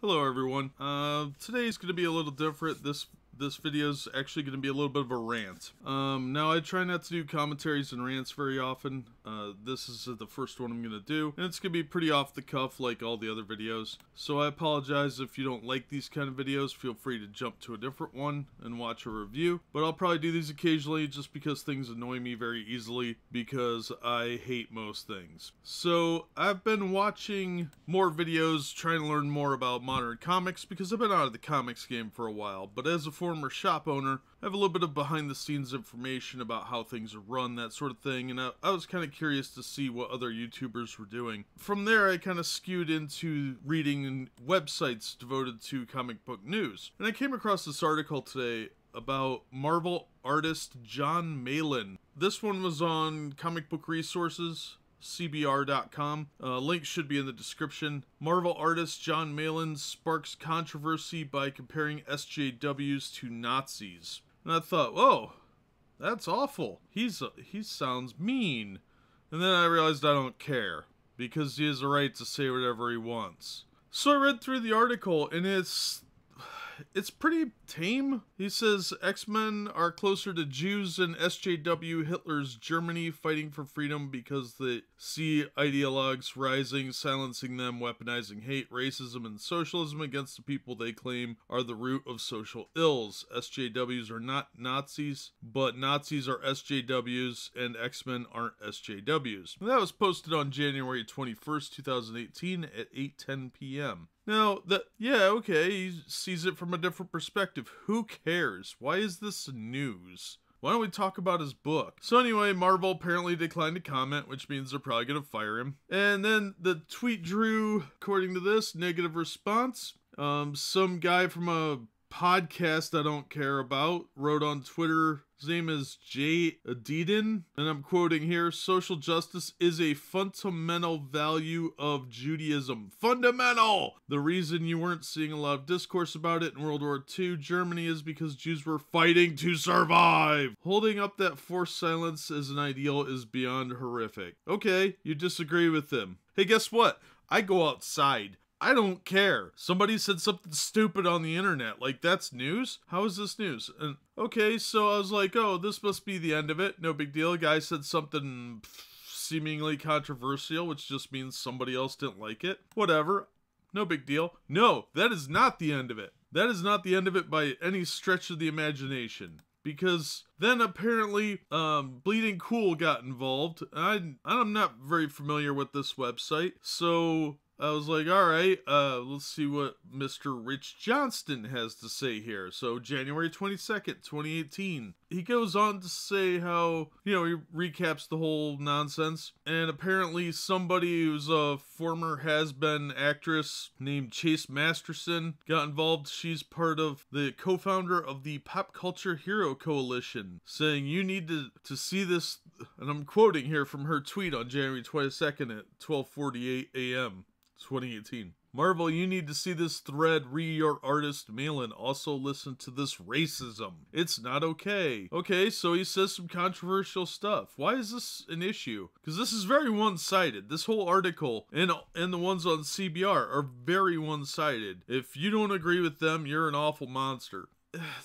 Hello everyone. Today's going to be a little different. This video's actually going to be a little bit of a rant. Now I try not to do commentaries and rants very often. This is the first one I'm going to do, and it's going to be pretty off the cuff like all the other videos. So I apologize if you don't like these kind of videos. Feel free to jump to a different one and watch a review. But I'll probably do these occasionally just because things annoy me very easily because I hate most things. So I've been watching more videos trying to learn more about modern comics because I've been out of the comics game for a while. But as a former shop owner, I have a little bit of behind the scenes information about how things are run, that sort of thing, and I was kind of curious to see what other YouTubers were doing. From there, I kind of skewed into reading websites devoted to comic book news. And I came across this article today about Marvel artist Jon Malin. This one was on Comic Book Resources, CBR.com. Link should be in the description. Marvel artist Jon Malin sparks controversy by comparing SJWs to Nazis. And I thought, whoa, that's awful. He sounds mean. And then I realized I don't care, because he has a right to say whatever he wants. So I read through the article, and it's pretty tame. He says X-Men are closer to Jews than SJW Hitler's Germany, fighting for freedom because they see ideologues rising, silencing them, weaponizing hate, racism, and socialism against the people they claim are the root of social ills. SJWs are not Nazis, but Nazis are SJWs, and X-Men aren't SJWs. And that was posted on January 21st, 2018 at 8:10 p.m. Now, okay, he sees it from a different perspective. Who cares? Why is this news? Why don't we talk about his book? So anyway, Marvel apparently declined to comment, which means they're probably going to fire him. And then the tweet drew, according to this, negative response. Some guy from a podcast I don't care about wrote on Twitter. His name is Jay Adidin, and I'm quoting here, social justice is a fundamental value of Judaism. Fundamental! The reason you weren't seeing a lot of discourse about it in World War II Germany is because Jews were fighting to survive. Holding up that forced silence as an ideal is beyond horrific. Okay, you disagree with him. Hey, guess what? I go outside. I don't care. Somebody said something stupid on the internet. Like, that's news? How is this news? And okay, so I was like, oh, this must be the end of it. No big deal. A guy said something seemingly controversial, which just means somebody else didn't like it. Whatever. No big deal. No, that is not the end of it. That is not the end of it by any stretch of the imagination. Because then apparently Bleeding Cool got involved. I'm not very familiar with this website, so I was like, all right, let's see what Mr. Rich Johnston has to say here. So January 22nd, 2018. He goes on to say how, he recaps the whole nonsense. And apparently somebody who's a former has-been actress named Chase Masterson got involved. She's part of the co-founder of the Pop Culture Hero Coalition, saying you need to see this, and I'm quoting here from her tweet on January 22nd at 12:48 a.m. 2018. Marvel, you need to see this thread. Read your artist Malin. Also listen to this racism. It's not okay. Okay, so he says some controversial stuff. Why is this an issue? Because this is very one-sided. This whole article and the ones on CBR are very one-sided. If you don't agree with them, you're an awful monster.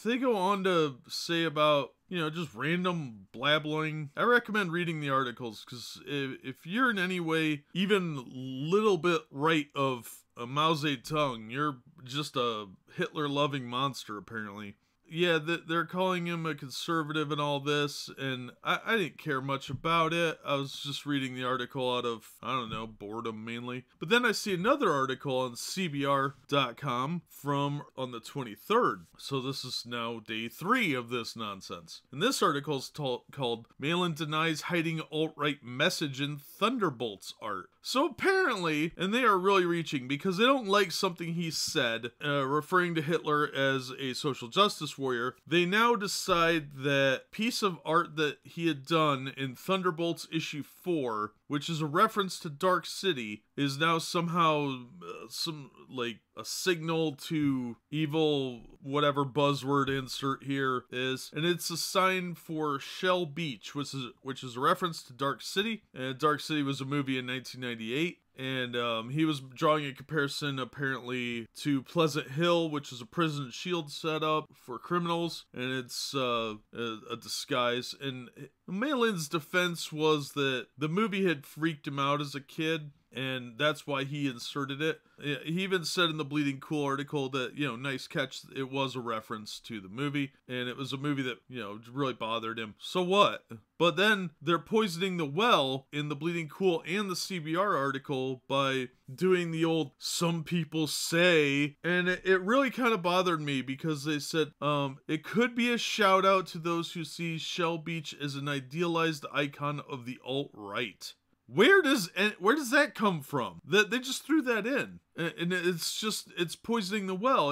They go on to say about, just random blabbling. I recommend reading the articles because if you're in any way even little bit right of a Mao Zedong, you're just a Hitler-loving monster, apparently. Yeah, they're calling him a conservative and all this, and I didn't care much about it. I was just reading the article out of, I don't know, boredom mainly. But then I see another article on CBR.com on the 23rd. So this is now day 3 of this nonsense. And this article is called Malin Denies Hiding Alt-Right Message in Thunderbolts Art. So apparently, and they are really reaching because they don't like something he said, referring to Hitler as a social justice warrior, they now decide that piece of art that he had done in Thunderbolts issue 4, which is a reference to Dark City, is now somehow a signal to evil, whatever buzzword insert here is, and it's a sign for Shell Beach, which is a reference to Dark City. And Dark City was a movie in 1998. And he was drawing a comparison apparently to Pleasant Hill, which is a prison shield setup for criminals, and it's a disguise. And Malin's defense was that the movie had freaked him out as a kid, and that's why he inserted it. He even said in the Bleeding Cool article that, you know, nice catch, it was a reference to the movie, and it was a movie that, you know, really bothered him. So what? But then they're poisoning the well in the Bleeding Cool and the CBR article by doing the old "some people say," and it really kind of bothered me because they said it could be a shout out to those who see Shell Beach as an idealized icon of the alt-right. Where does that come from? That they just threw that in, and it's poisoning the well.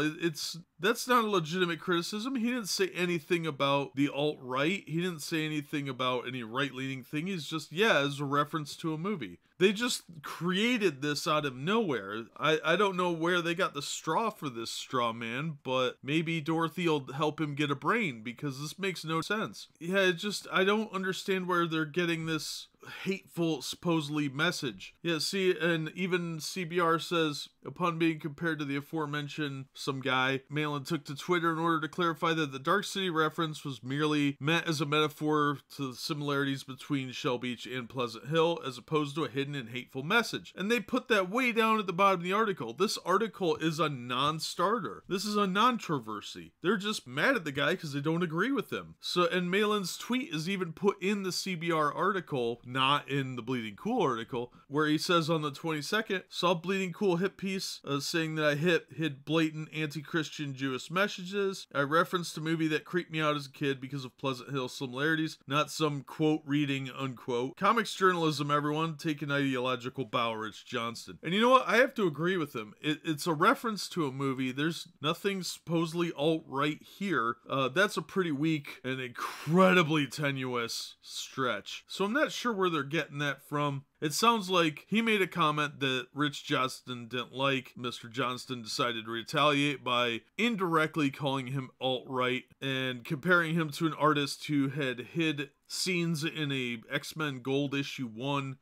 That's not a legitimate criticism. He didn't say anything about the alt-right. He didn't say anything about any right-leaning thing. He's just, as a reference to a movie. They just created this out of nowhere. I don't know where they got the straw for this straw man, but maybe Dorothy will help him get a brain, because this makes no sense. Yeah, I don't understand where they're getting this hateful, supposedly, message. Yeah, see, and even CBR says, upon being compared to the aforementioned some guy, Malin took to Twitter in order to clarify that the Dark City reference was merely meant as a metaphor to the similarities between Shell Beach and Pleasant Hill, as opposed to a hidden and hateful message. And they put that way down at the bottom of the article. This article is a non-starter. This is a non-controversy. They're just mad at the guy because they don't agree with him. So, and Malin's tweet is even put in the CBR article, not in the Bleeding Cool article, where he says on the 22nd, saw Bleeding Cool hit piece saying that I hid blatant anti-Christian Jewish messages. I referenced a movie that creeped me out as a kid because of Pleasant Hill similarities, not some quote reading unquote. Comics journalism, everyone. Take an ideological bow, Rich Johnston. And you know what? I have to agree with him. It's a reference to a movie. There's nothing supposedly alt-right here. That's a pretty weak and incredibly tenuous stretch. So I'm not sure where they're getting that from. It sounds like he made a comment that Rich Johnston didn't like. Mr. Johnston decided to retaliate by indirectly calling him alt-right and comparing him to an artist who had hid scenes in a X-Men Gold issue 1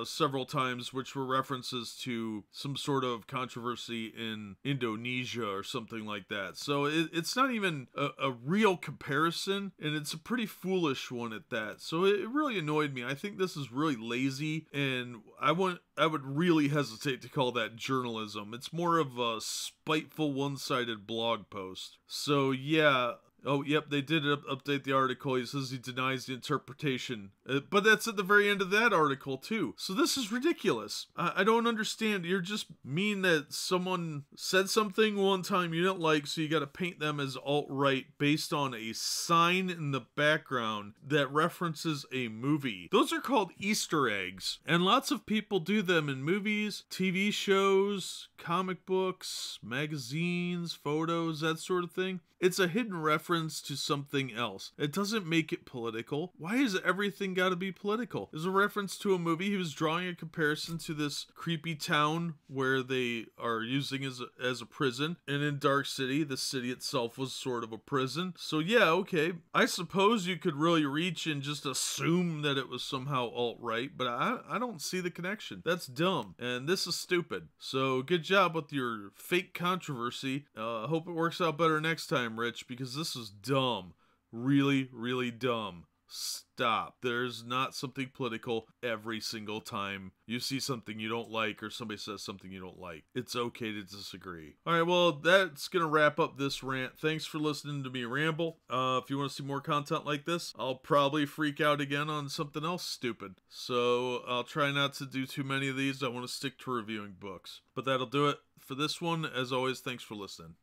several times, which were references to some sort of controversy in Indonesia or something like that. So it's not even a real comparison, and it's a pretty foolish one at that. So it really annoyed me. I think this is really lazy, and I would really hesitate to call that journalism. It's more of a spiteful, one-sided blog post. So yeah. Oh, yep, they did update the article. He says he denies the interpretation. But that's at the very end of that article, too. So this is ridiculous. I don't understand. You're just mean that someone said something one time you didn't like, so you gotta paint them as alt-right based on a sign in the background that references a movie. Those are called Easter eggs. And lots of people do them in movies, TV shows, comic books, magazines, photos, that sort of thing. It's a hidden reference to something else. It doesn't make it political. Why is everything got to be political? There's a reference to a movie. He was drawing a comparison to this creepy town where they are using as a prison. And in Dark City, the city itself was sort of a prison. So yeah, okay. I suppose you could really reach and just assume that it was somehow alt-right, but I don't see the connection. That's dumb. And this is stupid. So good job with your fake controversy. Hope it works out better next time, Rich, because this is dumb. Really, really dumb. Stop. There's not something political every single time you see something you don't like or somebody says something you don't like. It's okay to disagree. Alright, well, that's gonna wrap up this rant. Thanks for listening to me ramble. If you want to see more content like this, I'll probably freak out again on something else stupid. So I'll try not to do too many of these. I want to stick to reviewing books. But that'll do it for this one. As always, thanks for listening.